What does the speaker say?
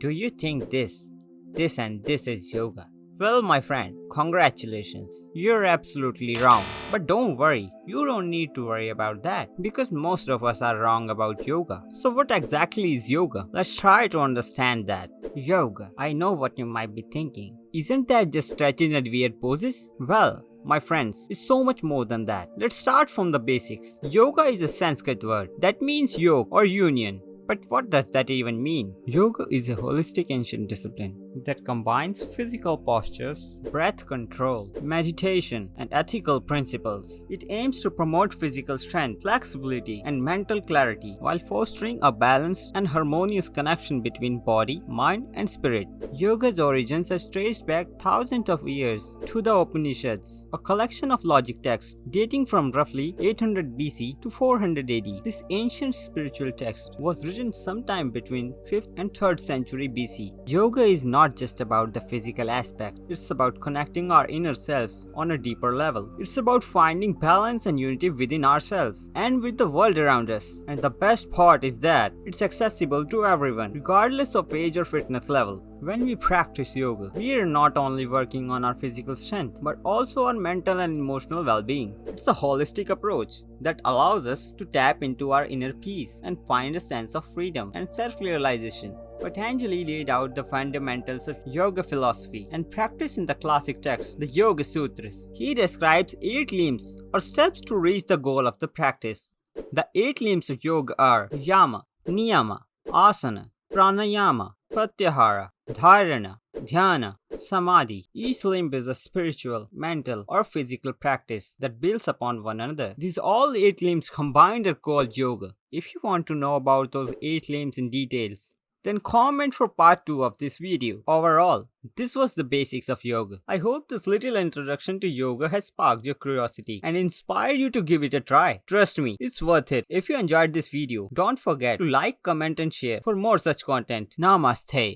Do you think this and this is yoga? Well, my friend, congratulations. You're absolutely wrong. But don't worry, you don't need to worry about that because most of us are wrong about yoga. So, what exactly is yoga? Let's try to understand that. Yoga, I know what you might be thinking. Isn't that just stretching and weird poses? Well, my friends, it's so much more than that. Let's start from the basics. Yoga is a Sanskrit word that means yoke or union. But what does that even mean? Yoga is a holistic ancient discipline that combines physical postures, breath control, meditation, and ethical principles. It aims to promote physical strength, flexibility, and mental clarity while fostering a balanced and harmonious connection between body, mind, and spirit. Yoga's origins are traced back thousands of years to the Upanishads, a collection of logic texts dating from roughly 800 BC to 400 AD. This ancient spiritual text was written sometime between 5th and 3rd century BC. Yoga is not just about the physical aspect, it's about connecting our inner selves on a deeper level. It's about finding balance and unity within ourselves and with the world around us. And the best part is that it's accessible to everyone, regardless of age or fitness level. When we practice yoga, we are not only working on our physical strength, but also our mental and emotional well-being. It's a holistic approach that allows us to tap into our inner peace and find a sense of freedom and self-realization. Patanjali laid out the fundamentals of yoga philosophy and practice in the classic text, the Yoga Sutras. He describes 8 limbs or steps to reach the goal of the practice. The 8 limbs of yoga are yama, niyama, asana, pranayama, pratyahara, dharana, dhyana, samadhi. Each limb is a spiritual, mental, or physical practice that builds upon one another. These all 8 limbs combined are called yoga. If you want to know about those 8 limbs in details, then comment for part 2 of this video. Overall, this was the basics of yoga. I hope this little introduction to yoga has sparked your curiosity and inspired you to give it a try. Trust me, it's worth it. If you enjoyed this video, don't forget to like, comment and share for more such content. Namaste.